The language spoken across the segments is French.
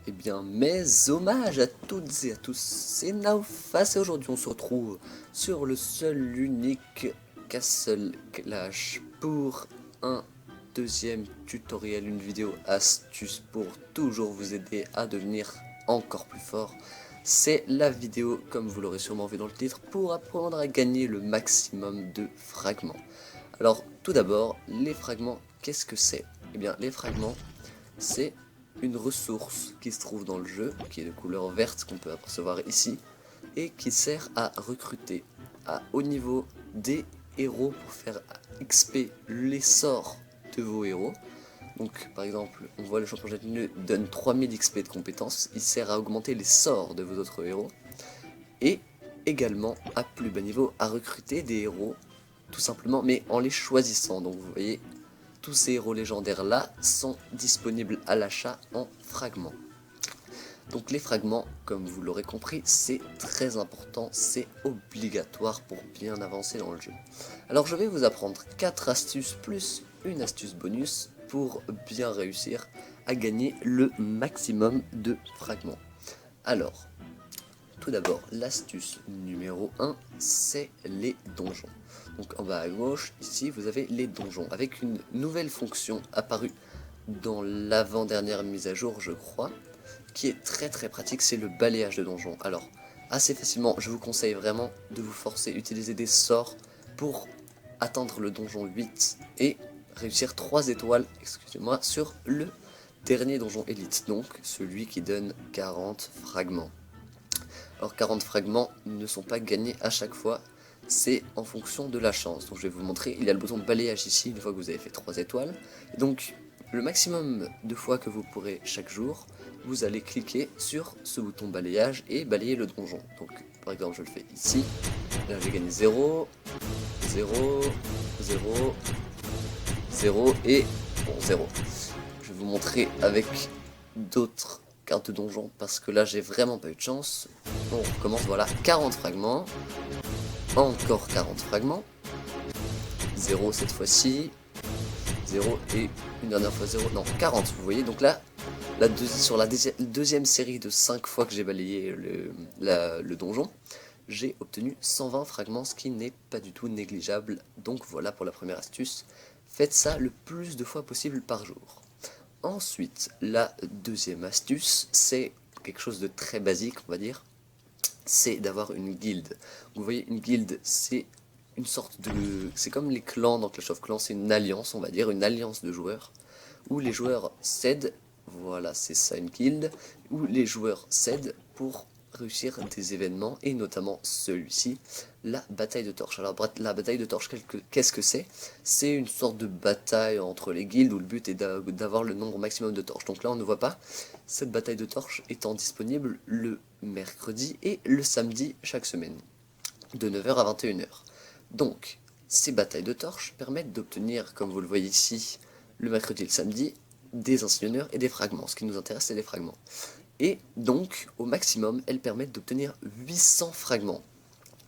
Eh bien, mes hommages à toutes et à tous, c'est Naofas et aujourd'hui on se retrouve sur le seul unique Castle Clash pour un deuxième tutoriel, une vidéo astuce pour toujours vous aider à devenir encore plus fort. C'est la vidéo, comme vous l'aurez sûrement vu dans le titre, pour apprendre à gagner le maximum de fragments. Alors, tout d'abord, les fragments, qu'est-ce que c'est? Eh bien, les fragments, c'est une ressource qui se trouve dans le jeu, qui est de couleur verte qu'on peut apercevoir ici, et qui sert à recruter à haut niveau des héros pour faire XP les sorts de vos héros. Donc par exemple, on voit le champion Jatneu donne 3000 XP de compétences, il sert à augmenter les sorts de vos autres héros, et également à plus bas niveau à recruter des héros, tout simplement, mais en les choisissant. Donc vous voyez, tous ces héros légendaires là sont disponibles à l'achat en fragments. Donc les fragments, comme vous l'aurez compris, c'est très important, c'est obligatoire pour bien avancer dans le jeu. Alors je vais vous apprendre 4 astuces plus une astuce bonus pour bien réussir à gagner le maximum de fragments. Alors, tout d'abord, l'astuce numéro 1, c'est les donjons. Donc en bas à gauche, ici, vous avez les donjons, avec une nouvelle fonction apparue dans l'avant-dernière mise à jour, je crois, qui est très pratique, c'est le balayage de donjons. Alors, assez facilement, je vous conseille vraiment de vous forcer à utiliser des sorts pour atteindre le donjon 8 et réussir 3 étoiles, excusez-moi, sur le dernier donjon élite, donc celui qui donne 40 fragments. Alors 40 fragments ne sont pas gagnés à chaque fois, c'est en fonction de la chance. Donc je vais vous montrer, il y a le bouton de balayage ici une fois que vous avez fait 3 étoiles. Et donc le maximum de fois que vous pourrez chaque jour, vous allez cliquer sur ce bouton balayage et balayer le donjon. Donc par exemple je le fais ici, là j'ai gagné 0, 0, 0, 0 et bon 0. Je vais vous montrer avec d'autres cartes de donjon parce que là j'ai vraiment pas eu de chance. On recommence, voilà, 40 fragments, encore 40 fragments, 0 cette fois-ci, 0 et une dernière fois 0, non 40 vous voyez, donc là sur la deuxième série de 5 fois que j'ai balayé le donjon, j'ai obtenu 120 fragments, ce qui n'est pas du tout négligeable, donc voilà pour la première astuce, faites ça le plus de fois possible par jour. Ensuite, la deuxième astuce, c'est quelque chose de très basique, on va dire, c'est d'avoir une guilde. Vous voyez, une guilde, c'est une sorte de... c'est comme les clans dans Clash of Clans, c'est une alliance, on va dire, une alliance de joueurs, où les joueurs cèdent, voilà, c'est ça une guilde, où les joueurs cèdent pour réussir des événements, et notamment celui-ci, la bataille de torches. Alors la bataille de torches, qu'est-ce que c'est? C'est une sorte de bataille entre les guildes où le but est d'avoir le nombre maximum de torches. Donc là on ne voit pas, cette bataille de torches étant disponible le mercredi et le samedi chaque semaine, de 9 h à 21 h. Donc ces batailles de torches permettent d'obtenir, comme vous le voyez ici, le mercredi et le samedi, des insigneurs et des fragments. Ce qui nous intéresse, c'est les fragments. Et donc, au maximum, elles permettent d'obtenir 800 fragments.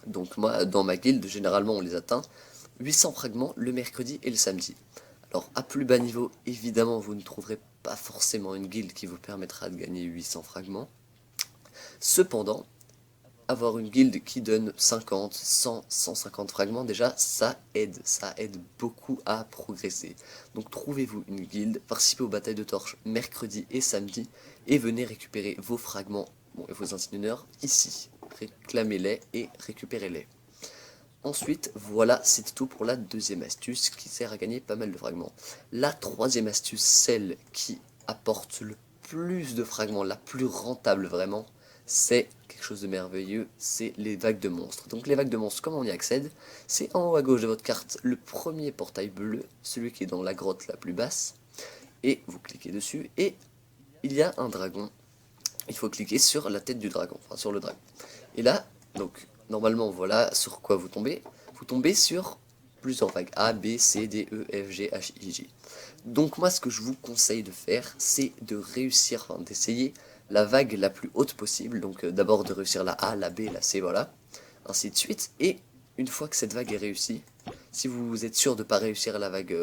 Donc moi, dans ma guilde, généralement, on les atteint. 800 fragments le mercredi et le samedi. Alors, à plus bas niveau, évidemment, vous ne trouverez pas forcément une guilde qui vous permettra de gagner 800 fragments. Cependant, avoir une guilde qui donne 50, 100, 150 fragments, déjà, ça aide beaucoup à progresser. Donc trouvez-vous une guilde, participez aux batailles de torches mercredi et samedi, et venez récupérer vos fragments, bon, et vos insigneurs ici. Réclamez-les et récupérez-les. Ensuite, voilà, c'est tout pour la deuxième astuce qui sert à gagner pas mal de fragments. La troisième astuce, celle qui apporte le plus de fragments, la plus rentable vraiment, c'est quelque chose de merveilleux, c'est les vagues de monstres. Donc les vagues de monstres, comment on y accède? C'est en haut à gauche de votre carte le premier portail bleu, celui qui est dans la grotte la plus basse, et vous cliquez dessus, et il y a un dragon. Il faut cliquer sur la tête du dragon, enfin sur le dragon. Et là, donc, normalement, voilà sur quoi vous tombez. Vous tombez sur plusieurs vagues, A, B, C, D, E, F, G, H, I, J. Donc moi, ce que je vous conseille de faire, c'est de réussir, enfin d'essayer la vague la plus haute possible. Donc d'abord de réussir la A, la B, la C, voilà, ainsi de suite. Et une fois que cette vague est réussie, si vous êtes sûr de ne pas réussir la vague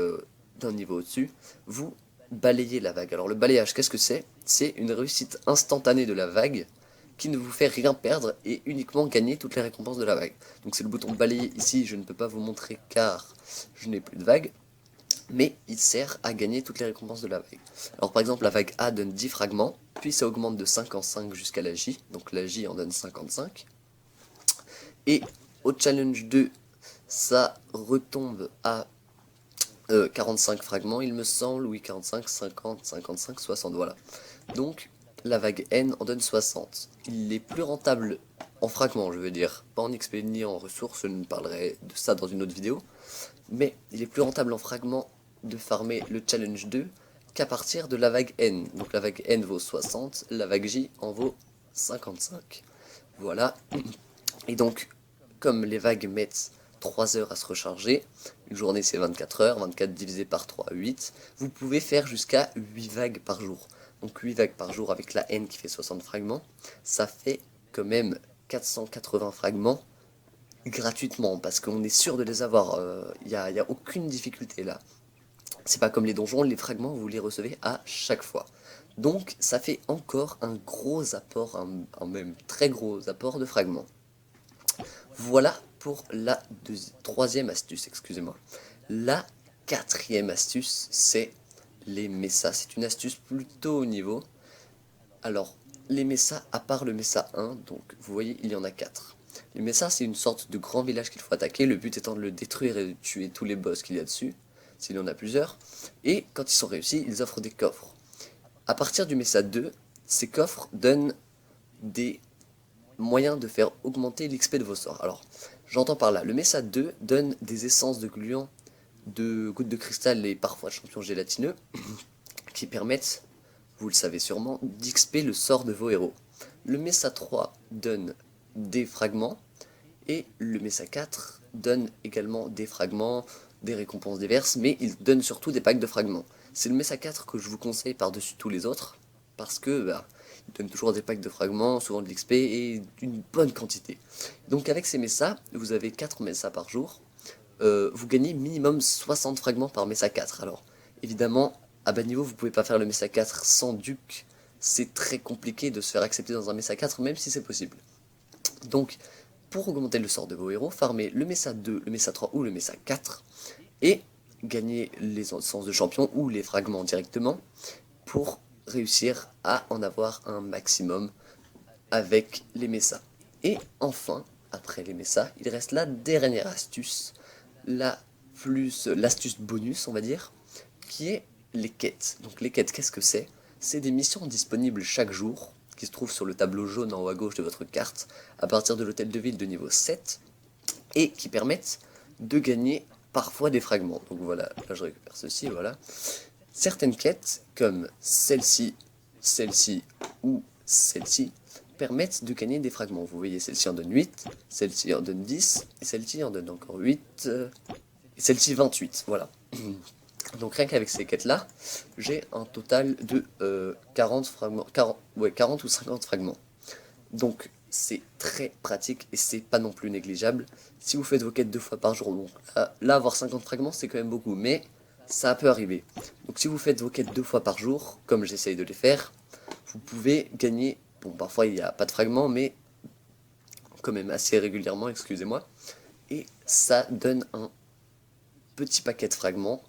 d'un niveau au-dessus, vous balayez la vague. Alors le balayage, qu'est-ce que c'est? c'est une réussite instantanée de la vague qui ne vous fait rien perdre et uniquement gagner toutes les récompenses de la vague. Donc c'est le bouton balayer ici, je ne peux pas vous montrer car je n'ai plus de vague, mais il sert à gagner toutes les récompenses de la vague. Alors par exemple la vague A donne 10 fragments, puis ça augmente de 5 en 5 jusqu'à la J, donc la J en donne 55. Et au challenge 2, ça retombe à 45 fragments il me semble, oui 45, 50, 55, 60, voilà. Donc la vague N en donne 60. Il est plus rentable en fragments, je veux dire, pas en XP ni en ressources, je ne parlerai de ça dans une autre vidéo, mais il est plus rentable en fragments de farmer le challenge 2 qu'à partir de la vague N. Donc la vague N vaut 60, la vague J en vaut 55. Voilà. Et donc, comme les vagues mettent 3 heures à se recharger, une journée c'est 24 heures, 24 divisé par 3, 8, vous pouvez faire jusqu'à 8 vagues par jour. Donc 8 vagues par jour avec la N qui fait 60 fragments, ça fait quand même 480 fragments gratuitement, parce qu'on est sûr de les avoir, y a aucune difficulté là. C'est pas comme les donjons, les fragments vous les recevez à chaque fois. Donc ça fait encore un gros apport, un même très gros apport de fragments. Voilà pour la troisième astuce, excusez-moi. La quatrième astuce, c'est les messas. C'est une astuce plutôt haut niveau. Alors, les messas, à part le messa 1, donc vous voyez, il y en a 4. Les messas, c'est une sorte de grand village qu'il faut attaquer. Le but étant de le détruire et de tuer tous les boss qu'il y a dessus, s'il y en a plusieurs. Et quand ils sont réussis, ils offrent des coffres. À partir du messa 2, ces coffres donnent des moyens de faire augmenter l'XP de vos sorts. Alors, j'entends par là, le messa 2 donne des essences de gluants, de gouttes de cristal et parfois de champignons gélatineux qui permettent, vous le savez sûrement, d'XP le sort de vos héros. Le messa 3 donne des fragments et le messa 4 donne également des fragments, des récompenses diverses, mais il donne surtout des packs de fragments. C'est le messa 4 que je vous conseille par-dessus tous les autres, parce que il donne toujours des packs de fragments, souvent de l'XP et d'une bonne quantité. Donc avec ces messas, vous avez 4 messas par jour, vous gagnez minimum 60 fragments par messa 4. Alors évidemment, à bas niveau, vous pouvez pas faire le messa 4 sans duc, c'est très compliqué de se faire accepter dans un messa 4, même si c'est possible. Donc, pour augmenter le sort de vos héros, farmez le messa 2, le messa 3 ou le messa 4, et gagnez les essences de champion ou les fragments directement, pour réussir à en avoir un maximum avec les messas. Et enfin, après les messas, il reste la dernière astuce, l'astuce bonus on va dire, qui est les quêtes. Donc les quêtes, qu'est-ce que c'est? C'est des missions disponibles chaque jour, qui se trouvent sur le tableau jaune en haut à gauche de votre carte, à partir de l'hôtel de ville de niveau 7, et qui permettent de gagner parfois des fragments. Donc voilà, là je récupère ceci, voilà. Certaines quêtes, comme celle-ci, celle-ci ou celle-ci, permettent de gagner des fragments. Vous voyez, celle-ci en donne 8, celle-ci en donne 10, et celle-ci en donne encore 8, et celle-ci 28, voilà. Donc rien qu'avec ces quêtes-là, j'ai un total de 40 fragments, 40 ou 50 fragments. Donc c'est très pratique et c'est pas non plus négligeable. Si vous faites vos quêtes 2 fois par jour, donc là avoir 50 fragments c'est quand même beaucoup, mais ça peut arriver. Donc si vous faites vos quêtes 2 fois par jour, comme j'essaye de les faire, vous pouvez gagner, bon parfois il n'y a pas de fragments, mais quand même assez régulièrement, excusez-moi, et ça donne un petit paquet de fragments,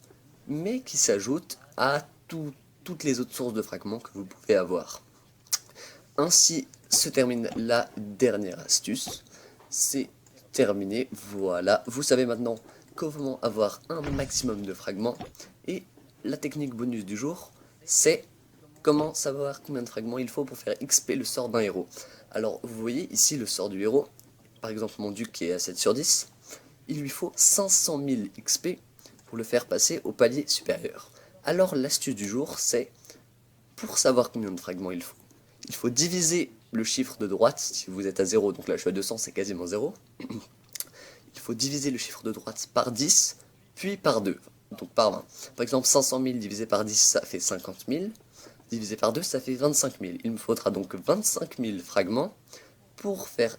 mais qui s'ajoute à toutes les autres sources de fragments que vous pouvez avoir. Ainsi se termine la dernière astuce. C'est terminé, voilà. Vous savez maintenant comment avoir un maximum de fragments. Et la technique bonus du jour, c'est comment savoir combien de fragments il faut pour faire XP le sort d'un héros. Alors vous voyez ici le sort du héros, par exemple mon duc qui est à 7 sur 10, il lui faut 500 000 XP pour le faire passer au palier supérieur. Alors l'astuce du jour, c'est, pour savoir combien de fragments il faut diviser le chiffre de droite, si vous êtes à 0, donc là je suis à 200, c'est quasiment 0. Il faut diviser le chiffre de droite par 10, puis par 2, donc par 20. Par exemple 500 000 divisé par 10, ça fait 50 000, divisé par 2, ça fait 25 000. Il me faudra donc 25 000 fragments pour faire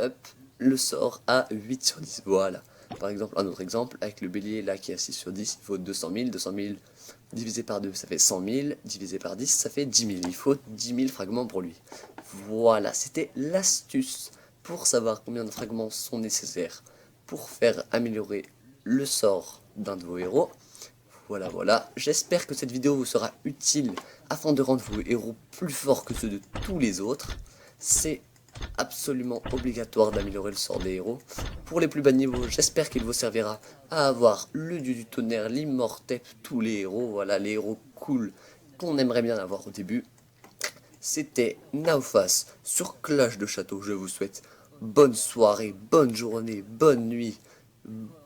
up le sort à 8 sur 10, voilà. Par exemple, un autre exemple, avec le bélier là qui est à 6 sur 10, il faut 200 000. 200 000 divisé par 2, ça fait 100 000. Divisé par 10, ça fait 10 000. Il faut 10 000 fragments pour lui. Voilà, c'était l'astuce pour savoir combien de fragments sont nécessaires pour faire améliorer le sort d'un de vos héros. Voilà, voilà. J'espère que cette vidéo vous sera utile afin de rendre vos héros plus forts que ceux de tous les autres. C'est absolument obligatoire d'améliorer le sort des héros. Pour les plus bas niveaux, j'espère qu'il vous servira à avoir le dieu du tonnerre, l'immortep, tous les héros. Voilà, les héros cool qu'on aimerait bien avoir au début. C'était Naufas sur Clash de Château. Je vous souhaite bonne soirée, bonne journée, bonne nuit,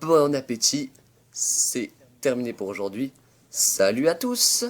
bon appétit. C'est terminé pour aujourd'hui. Salut à tous!